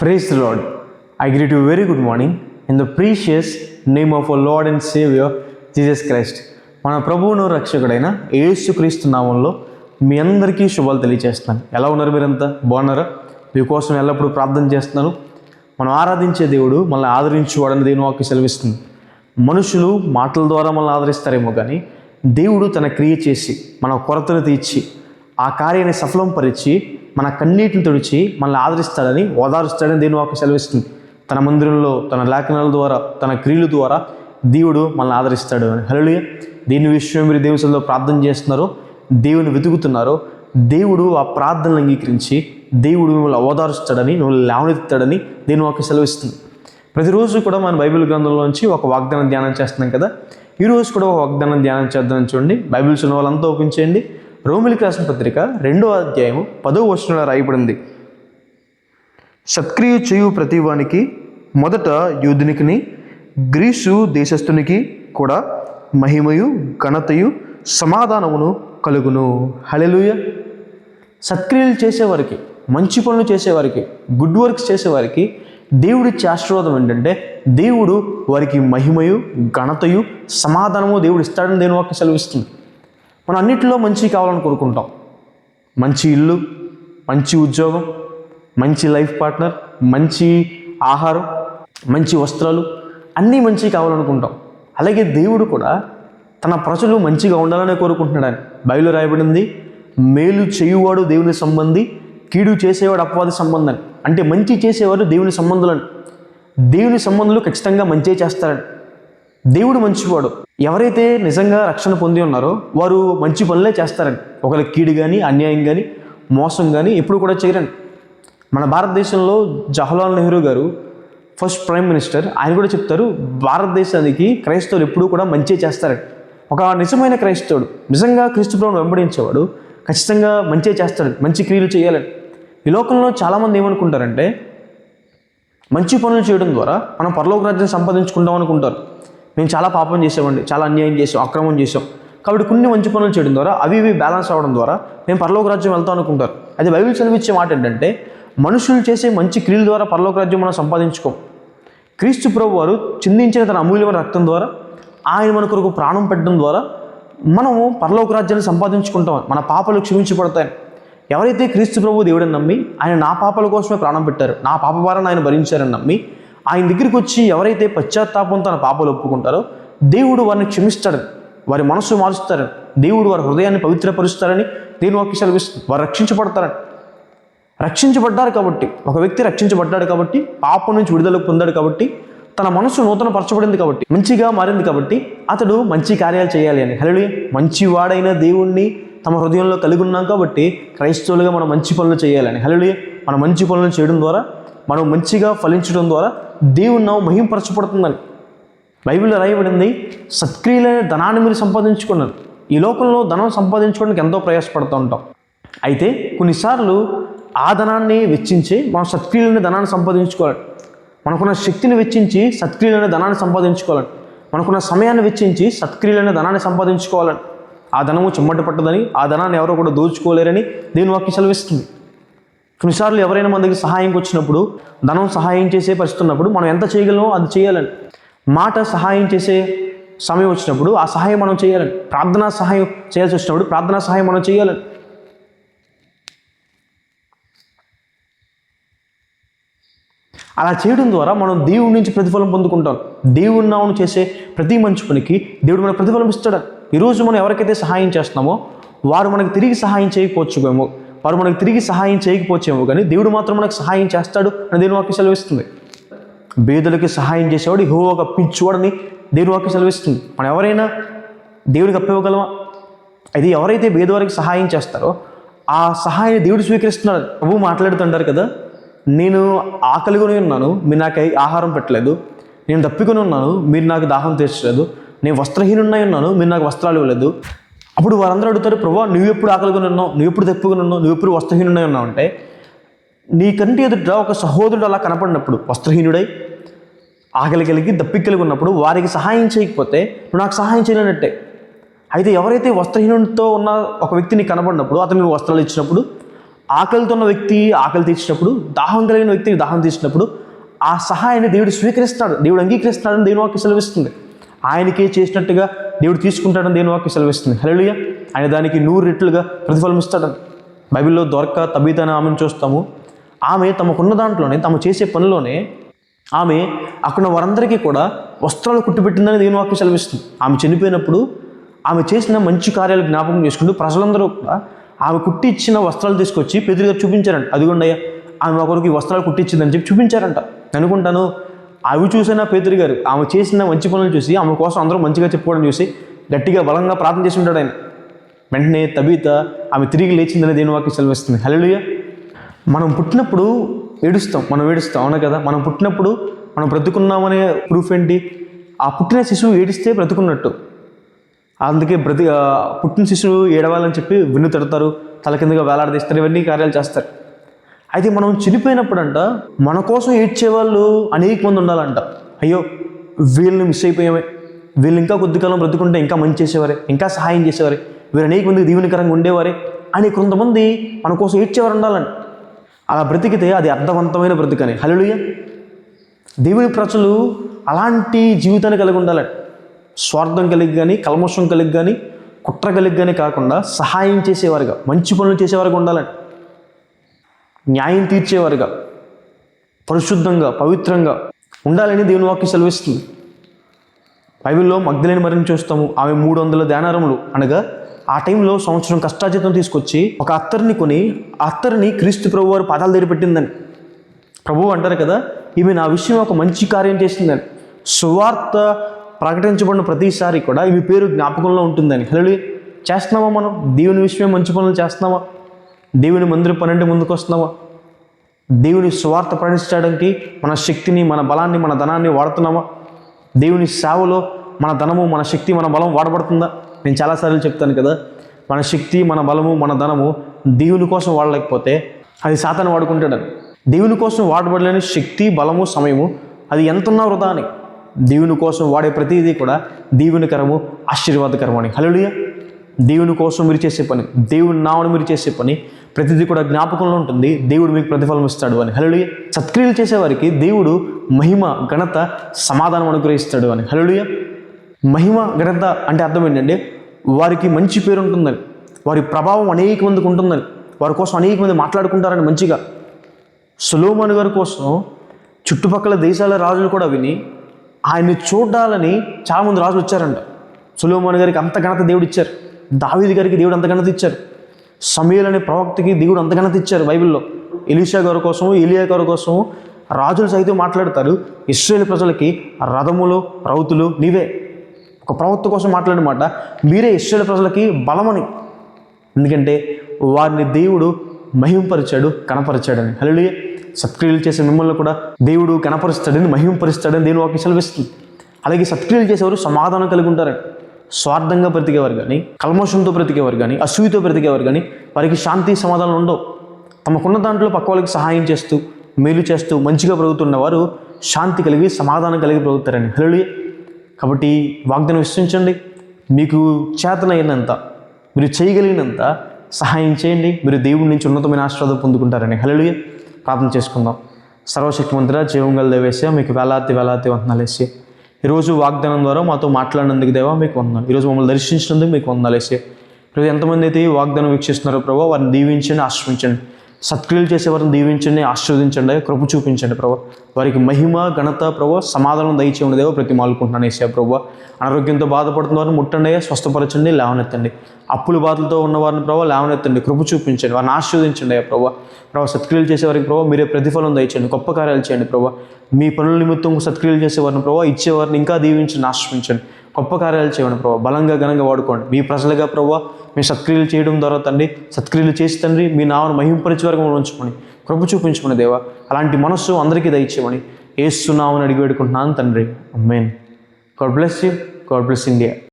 Praise the Lord. I greet you very good morning in the precious name of our Lord and Savior Jesus Christ. మన ప్రభువును రక్షకుడైన యేసుక్రీస్తు నామంలో మీ అందరికీ శుభాలు తెలియజేస్తున్నాను. ఎలా ఉన్నారు మీరంతా? బాగున్నారా? మీకోసం ఎల్లప్పుడూ ప్రార్థన చేస్తున్నాను. మనం ఆరాధించే దేవుడు మనల్ని ఆదరించేవాడని దేవుని వాక్యం సెలవిస్తుంది. మనుషులు మాటల ద్వారా మనల్ని ఆదరిస్తారేమో కానీ దేవుడు తన క్రియ చేసి మన కొరతను తీర్చి ఆ కార్యాన్ని సఫలం పరిచి మన కన్నీటిని తుడిచి మనల్ని ఆదరిస్తాడని ఓదారుస్తాడని దేవుని వాక్యం సెలవిస్తుంది. తన మందిరంలో తన లేఖనాల ద్వారా తన క్రియల ద్వారా దేవుడు మనల్ని ఆదరిస్తాడు అని. హల్లెలూయా. దీని విషయం మీరు దేవుని సన్నిధిలో ప్రార్థన చేస్తున్నారో, దేవుని వెతుకుతున్నారో, దేవుడు ఆ ప్రార్థనలు అంగీకరించి దేవుడు మిమ్మల్ని ఓదారుస్తాడని, మిమ్మల్ని లేవనెత్తాడని దేవుని వాక్యం సెలవిస్తుంది. ప్రతిరోజు కూడా మన బైబిల్ గ్రంథంలోంచి ఒక వాగ్దానం ధ్యానం చేస్తున్నాం కదా. ఈరోజు కూడా ఒక వాగ్దానం ధ్యానం చేద్దామని చూడండి. బైబిల్స్ ఉన్న వాళ్ళంతా ఓపెన్ చేయండి. రోమిలికి రాసిన పత్రిక 2వ అధ్యాయం 10వ వచనంలో రాయబడింది. సత్క్రియ చేయు ప్రతివానికి మొదట యూదునికిని గ్రీసు దేశస్థునికి కూడా మహిమయు ఘనతయు సమాధానమును కలుగును. హల్లెలూయా. సత్క్రియలు చేసేవారికి, మంచి పనులు చేసేవారికి, గుడ్ వర్క్స్ చేసేవారికి దేవుడిచ్చే ఆశీర్వాదం ఏంటంటే దేవుడు వారికి మహిమయు ఘనతయు సమాధానము దేవుడు ఇస్తాడని దేవుని వాక్యం సెలవిస్తుంది. మనం అన్నిటిలో మంచి కావాలని కోరుకుంటాం. మంచి ఇల్లు, మంచి ఉద్యోగం, మంచి లైఫ్ పార్ట్నర్, మంచి ఆహారం, మంచి వస్త్రాలు, అన్నీ మంచి కావాలనుకుంటాం. అలాగే దేవుడు కూడా తన ప్రజలు మంచిగా ఉండాలనే కోరుకుంటున్నాడని బైబిల్లో రాయబడింది. మేలు చేయువాడు దేవుని సంబంధి, కీడు చేసేవాడు అపవాది సంబంధం. అంటే మంచి చేసేవాడు దేవుని సంబంధులని. దేవుని సంబంధులు ఖచ్చితంగా మంచి చేస్తారని. దేవుడు మంచివాడు. ఎవరైతే నిజంగా రక్షణ పొంది ఉన్నారో వారు మంచి పనులే చేస్తారని. ఒకరికి కీడు కానీ, అన్యాయం కానీ, మోసం కానీ ఎప్పుడు కూడా చేయరని. మన భారతదేశంలో జవహర్లాల్ నెహ్రూ గారు ఫస్ట్ ప్రైమ్ మినిస్టర్, ఆయన కూడా చెప్తారు భారతదేశానికి క్రైస్తవులు ఎప్పుడూ కూడా మంచి చేస్తారని. ఒక నిజమైన క్రైస్తవుడు, నిజంగా క్రీస్తు ప్రభువును వెంబడించేవాడు ఖచ్చితంగా మంచి చేస్తాడు, మంచి క్రియలు చేయాలని. ఈ లోకంలో చాలామంది ఏమనుకుంటారంటే మంచి పనులు చేయడం ద్వారా మనం పరలోక రాజ్యం సంపాదించుకుంటాం అనుకుంటారు. మేము చాలా పాపం చేసామండి, చాలా అన్యాయం చేసాం, అక్రమం చేసాం, కాబట్టి కొన్ని మంచి పనులు చేయడం ద్వారా అవి బ్యాలెన్స్ అవ్వడం ద్వారా మేము పరలోక రాజ్యం వెళ్తాం అనుకుంటారు. అది బైబిల్ చదివించే మాట ఏంటంటే మనుషులు చేసే మంచి క్రియల ద్వారా పరలోక రాజ్యం మనం సంపాదించుకోం. క్రీస్తు ప్రభు వారు చిందించిన తన అమూల్యమైన రక్తం ద్వారా, ఆయన మన కొరకు ప్రాణం పెట్టడం ద్వారా మనము పరలోక రాజ్యాన్ని సంపాదించుకుంటాం. మన పాపాలు క్షమించబడతాయి. ఎవరైతే క్రీస్తు ప్రభు దేవుడని నమ్మి ఆయన నా పాపాల కోసమే ప్రాణం పెట్టారు, నా పాప భారాన్ని ఆయన భరించారని నమ్మి ఆయన దగ్గరికి వచ్చి ఎవరైతే పశ్చాత్తాపంతో తన పాపాలు ఒప్పుకుంటారో దేవుడు వారిని క్షమిస్తాడని, వారి మనస్సు మారుస్తారని, దేవుడు వారి హృదయాన్ని పవిత్రపరుస్తారని దేవుని వాక్యం సెలవిస్తుంది. వారు రక్షించబడ్డారు కాబట్టి, ఒక వ్యక్తి రక్షించబడ్డాడు కాబట్టి, పాపం నుంచి విడుదల పొందాడు కాబట్టి, తన మనసు నూతన పరచబడింది కాబట్టి, మంచిగా మారింది కాబట్టి అతడు మంచి కార్యాలు చేయాలి అని. హల్లెలూయా. మంచివాడైన దేవుణ్ణి తమ హృదయంలో కలిగి ఉన్నాం కాబట్టి క్రైస్తవులుగా మనం మంచి పనులు చేయాలని. హల్లెలూయా. మనం మంచి పనులు చేయడం ద్వారా, మనం మంచిగా ఫలించడం ద్వారా దేవుని నామం మహింపరచబడుతుందని బైబిల్లో రాయబడింది. సత్క్రియలైన ధనాన్ని మీరు సంపాదించుకున్నారు. ఈ లోకంలో ధనం సంపాదించుకోవడానికి ఎంతో ప్రయాసపడుతూ ఉంటాం. అయితే కొన్నిసార్లు ఆ ధనాన్ని వెచ్చించి మనం సత్క్రియలైన ధనాన్ని సంపాదించుకోవాలి. మనకున్న శక్తిని వెచ్చించి సత్క్రియలైన ధనాన్ని సంపాదించుకోవాలని, మనకున్న సమయాన్ని వెచ్చించి సత్క్రియలైన ధనాన్ని సంపాదించుకోవాలని. ఆ ధనము చెమ్మట పట్టదని, ఆ ధనాన్ని ఎవరో కూడా దోచుకోలేరని దేవుని వాక్యం సెలవిస్తుంది. కొన్నిసార్లు ఎవరైనా మన దగ్గర సహాయంకి వచ్చినప్పుడు, ధనం సహాయం చేసే పరిస్థితి ఉన్నప్పుడు మనం ఎంత చేయగలమో అది చేయాలని. మాట సహాయం చేసే సమయం వచ్చినప్పుడు ఆ సహాయం మనం చేయాలని. ప్రార్థనా సహాయం చేయాల్సి వచ్చినప్పుడు ప్రార్థనా సహాయం మనం చేయాలని. అలా చేయడం ద్వారా మనం దేవుడి నుంచి ప్రతిఫలం పొందుకుంటాం. దేవుని నామమున చేసే ప్రతి మంచి పనికి దేవుడు మనకు ప్రతిఫలం ఇస్తాడు. ఈరోజు మనం ఎవరికైతే సహాయం చేస్తున్నామో వారు మనకు తిరిగి సహాయం చేయకపోవచ్చేమో, వారు మనకు తిరిగి సహాయం చేయకపోవచ్చేమో, కానీ దేవుడు మాత్రం మనకు సహాయం చేస్తాడు అని దేవుని వాక్యం సెలవిస్తుంది. బేదలకి సహాయం చేసేవాడు యెహోవాకు అప్పించువాడని దేవుని వాక్యం సెలవిస్తుంది. మనం ఎవరైనా దేవుడికి అప్పివ్వగలమా? అయితే ఎవరైతే బేదవారికి సహాయం చేస్తారో ఆ సహాయాన్ని దేవుడు స్వీకరిస్తున్నాడు. ప్రభు మాట్లాడుతుంటారు కదా, నేను ఆకలికొని ఉన్నాను, మీరు నాకు ఆహారం పెట్టలేదు. నేను తప్పికొని ఉన్నాను, మీరు నాకు దాహం తీర్చలేదు. నేను వస్త్రహీనున్నై ఉన్నాను, మీరు నాకు వస్త్రాలు ఇవ్వలేదు. అప్పుడు వారందరూ అడుగుతారు, ప్రభు నువ్వు ఎప్పుడు ఆకలికొని ఉన్నావు, నువ్వు ఎప్పుడు తప్పికొని ఉన్నావు, నువ్వు ఎప్పుడు వస్త్రహీనున్నై ఉన్నావు అంటే, నీ కంటి ఎదుట ఒక సహోదరుడు అలా కనపడినప్పుడు, వస్త్రహీనుడై ఆకలి కలిగి దప్పిక కలిగి ఉన్నప్పుడు వారికి సహాయం చేయకపోతే నువ్వు నాకు సహాయం చేయలేనట్టే. అయితే ఎవరైతే వస్త్రహీనుడితో ఉన్న ఒక వ్యక్తిని కనబడినప్పుడు అతనికి వస్త్రాలు ఇచ్చినప్పుడు ఆకలితో ఉన్న వ్యక్తి ఆకలి తీర్చినప్పుడు, దాహం కలిగిన వ్యక్తికి దాహం తీర్చినప్పుడు ఆ సహాయాన్ని దేవుడు స్వీకరిస్తాడు, దేవుడు అంగీకరిస్తాడని దేవుని వాక్యం సెలవిస్తుంది. ఆయనకే చేసినట్టుగా దేవుడు తీసుకుంటాడని దేవుని వాక్యం సెలవిస్తుంది. హల్లెలూయా. ఆయన దానికి 100 రెట్లుగా ప్రతిఫలం ఇస్తాడని. బైబిల్లో దొరక తబీత అనే ఆమెను చూస్తాము. ఆమె తమకున్న దాంట్లోనే, తమ చేసే పనిలోనే ఆమె అక్కడ వారందరికీ కూడా వస్త్రాలు కుట్టిపెట్టిందని దేవుని వాక్యం సెలవిస్తుంది. ఆమె చనిపోయినప్పుడు ఆమె చేసిన మంచి కార్యాలు జ్ఞాపకం చేసుకుంటూ ప్రజలందరూ కూడా ఆమె కుట్టి ఇచ్చిన వస్త్రాలు తీసుకొచ్చి పేతురు గారు చూపించారంట. అదిగోండయ్యా, ఆమె ఒకరికి వస్త్రాలు కుట్టించిందని చెప్పి చూపించారంట. అనుకుంటాను అవి చూసిన పేతురు గారు ఆమె చేసిన మంచి పనులు చూసి ఆమె కోసం అందరూ మంచిగా చెప్పుకోవడం చూసి గట్టిగా బలంగా ప్రార్థన చేసి ఉంటాడు ఆయన. వెంటనే తబీత ఆమె తిరిగి లేచిందని దేవుని వాక్యం సెలవిస్తుంది. హల్లెలూయా. మనం పుట్టినప్పుడు ఏడుస్తాం, అవునా కదా? మనం పుట్టినప్పుడు మనం బ్రతుకున్నామనే ప్రూఫ్ ఏంటి? ఆ పుట్టిన శిశువు ఏడిస్తే బ్రతుకున్నట్టు. అందుకే పుట్టిన శిశువు ఏడవాలని చెప్పి వెన్ను తడతారు, తల కిందగా వేలాడదీస్తారు, ఇవన్నీ కార్యాలు చేస్తారు. అయితే మనం చనిపోయినప్పుడంట మన కోసం ఏడ్చేవాళ్ళు అనేక మంది ఉండాలంట. అయ్యో వీళ్ళని మిస్ అయిపోయామే, వీళ్ళు ఇంకా కొద్ది కాలం బ్రతుకుంటే ఇంకా మంచి చేసేవారే, ఇంకా సహాయం చేసేవారే, వీరు అనేక మందికి దీవెనకరంగా ఉండేవారే అని కొంతమంది మన కోసం ఏడ్చేవారు ఉండాలంట. అలా బ్రతికితే అది అర్థవంతమైన బ్రతుకని. హల్లెలూయా. దేవుని ప్రజలు అలాంటి జీవితాన్ని కలిగి ఉండాలంట. స్వార్థం కలిగి కానీ, కల్మషం కలిగి కానీ, కుట్ర కలిగి కానీ కాకుండా సహాయం చేసేవారుగా, మంచి పనులు చేసేవారుగా ఉండాలంట. న్యాయం తీర్చేవారుగా, పరిశుద్ధంగా, పవిత్రంగా ఉండాలని దేవుని వాక్యం సెలవిస్తుంది. బైబిల్లో మగ్దలేని మరిని చూస్తాము. ఆమె 300 దేనారములు అనగా ఆ టైంలో సంవత్సరం కష్టార్జితం తీసుకొచ్చి ఒక అత్తర్ని కొని ఆ అత్తర్ని క్రీస్తు ప్రభు వారి పాదాల దగ్గర పెట్టిందని. ప్రభువు అంటారు కదా, ఈమె నా విషయం ఒక మంచి కార్యం చేసిందని. సువార్త ప్రకటించబడిన ప్రతిసారి కూడా ఈమె పేరు జ్ఞాపకంలో ఉంటుందని. హల్లెలూయా. చేస్తున్నామా మనం? దేవుని విషయమే మంచి పనులు చేస్తున్నామా? దేవుని మందిరం పనంటే ముందుకు వస్తున్నామా? దేవుని సువార్త ప్రకటించడానికి మన శక్తిని, మన బలాన్ని, మన ధనాన్ని వాడుతున్నామా? దేవుని సేవలో మన ధనము, మన శక్తి, మన బలం వాడబడుతుందా? నేను చాలాసార్లు చెప్తాను కదా, మన శక్తి, మన బలము, మన ధనము దేవుని కోసం వాడలేకపోతే అది సాతాను వాడుకుంటాడని. దేవుని కోసం వాడబడలేని శక్తి, బలము, సమయము అది ఎంతున్నా వృధా అని. దేవుని కోసం వాడే ప్రతిదీ కూడా దీవెనకరము, ఆశీర్వాదకరము అని. హల్లెలూయా. దేవుని కోసం మీరు చేసే పని, దేవుని నామమున మీరు చేసే పని ప్రతిదీ కూడా జ్ఞాపకంలో ఉంటుంది. దేవుడు మీకు ప్రతిఫలం ఇస్తాడు అని. హల్లెలూయా. సత్క్రియలు చేసేవారికి దేవుడు మహిమ, ఘనత, సమాధానం అనుగ్రహిస్తాడు అని. హల్లెలూయా. మహిమ, ఘనత అంటే అర్థం ఏంటంటే వారికి మంచి పేరు ఉంటుందని, వారి ప్రభావం అనేక మందికి ఉంటుందని, వారి కోసం అనేక మంది మాట్లాడుకుంటారని మంచిగా. సొలొమోను గారి కోసం చుట్టుపక్కల దేశాల రాజులు కూడా విని ఆయన్ని చూడాలని చాలామంది రాజులు వచ్చారంట. సొలొమోను గారికి అంత ఘనత దేవుడు ఇచ్చారు. దావీదు గారికి దేవుడు అంత ఘనత ఇచ్చారు. సమూయేలు అనే ప్రవక్తకి దేవుడు అంత ఘనత ఇచ్చారు. బైబిల్లో ఎలీషా గారి కోసం, ఏలియా గారి కోసం రాజులు సైతం మాట్లాడతారు. ఇశ్రాయేలు ప్రజలకి రథములు, రౌతులు నీవే. ఒక ప్రవక్త కోసం మాట్లాడిన మాట, మీరే ఇశ్రాయేలు ప్రజలకి బలమని. ఎందుకంటే వారిని దేవుడు మహింపరిచాడు, కనపరిచాడని. హల్లెలూయా. సత్క్రియలు చేసే మిమ్మల్ని కూడా దేవుడు కనపరుస్తాడని, మహింపరుస్తాడని దేవుని వాక్యం సెలవిస్తుంది. అలాగే సత్క్రియలు చేసేవారు సమాధానం కలిగి ఉంటారని. స్వార్థంగా బ్రతికేవారు కానీ, కల్మషంతో బ్రతికేవారు కానీ, అసూయతో బ్రతికేవారు కానీ వారికి శాంతి, సమాధానం ఉండవు. తమకున్న దాంట్లో పక్క వాళ్ళకి సహాయం చేస్తూ, మేలు చేస్తూ మంచిగా బ్రతుకుతున్నవారు శాంతి కలిగి, సమాధానం కలిగి బ్రతుకుతారని. హల్లెలూయా. కాబట్టి వాగ్దానం విశ్వసించండి. మీకు చేతనైనంత, మీరు చేయగలిగినంత సహాయం చేయండి. మీరు దేవుడి నుంచి ఉన్నతమైన ఆశీర్వాదం పొందుకుంటారని. హల్లెలూయా. ప్రార్థన చేసుకుందాం. సర్వశక్తిమంతుడా, జీవం గల దేవేశ్వా, మీకు వేలాది వందనాలు యేసయ్యా. ఈరోజు వాగ్దానం ద్వారా మాతో మాట్లాడినందుకు దేవా మీకు వందనాలు. ఈరోజు మమ్మల్ని దర్శించినందుకు మీకు వందనాలు యేసయ్యా. ఈరోజు ఎంతమంది అయితే ఈ వాగ్దానం వీక్షిస్తున్నారో ప్రభావ, వారిని దీవించండి, ఆశ్రయించండి. సత్క్రియలు చేసేవారిని దీవించండి, ఆశీర్వదించండి, కృప చూపించండి ప్రభావ. వారికి మహిమ, ఘనత ప్రభావ, సమాధానం దయచేయండి దేవా. ప్రతి మాలుకుంటున్నాను యేసయ్యా ప్రభావ. అనారోగ్యంతో బాధపడుతున్న వారిని ముట్టండి, స్వస్థపరచండి, లేవనెత్తండి. అప్పుల బాధలతో ఉన్నవారిని ప్రభావ లేవనెత్తండి, కృప చూపించండి, వారిని ఆశీర్వదించండి అయ్యా ప్రభావ. సత్క్రియలు చేసేవారికి ప్రభావ మీరే ప్రతిఫలం దయచేయండి, గొప్ప కార్యాలు చేయండి ప్రభావ. మీ పనుల నిమిత్తం సత్క్రియలు చేసేవారిని ప్రభావ, ఇచ్చేవారిని ఇంకా దీవించండి, ఆశ్రయించండి, గొప్ప కార్యాలు చేయండి ప్రభావ. బలంగా, ఘనంగా వాడుకోండి. మీ ప్రజలుగా ప్రభావ మీ సత్క్రియలు చేయడం ద్వారా తండ్రి, సత్క్రియలు చేసి తండ్రి మీ నామను మహింపరిచే వరకు మనం ఉంచుకోండి, కృప చూపించమని దేవా. అలాంటి మనస్సు అందరికీ దయచేయమని యేసు నామమున అడిగి వేడుకుంటున్నాను తండ్రి. Amen. God bless you. God bless India.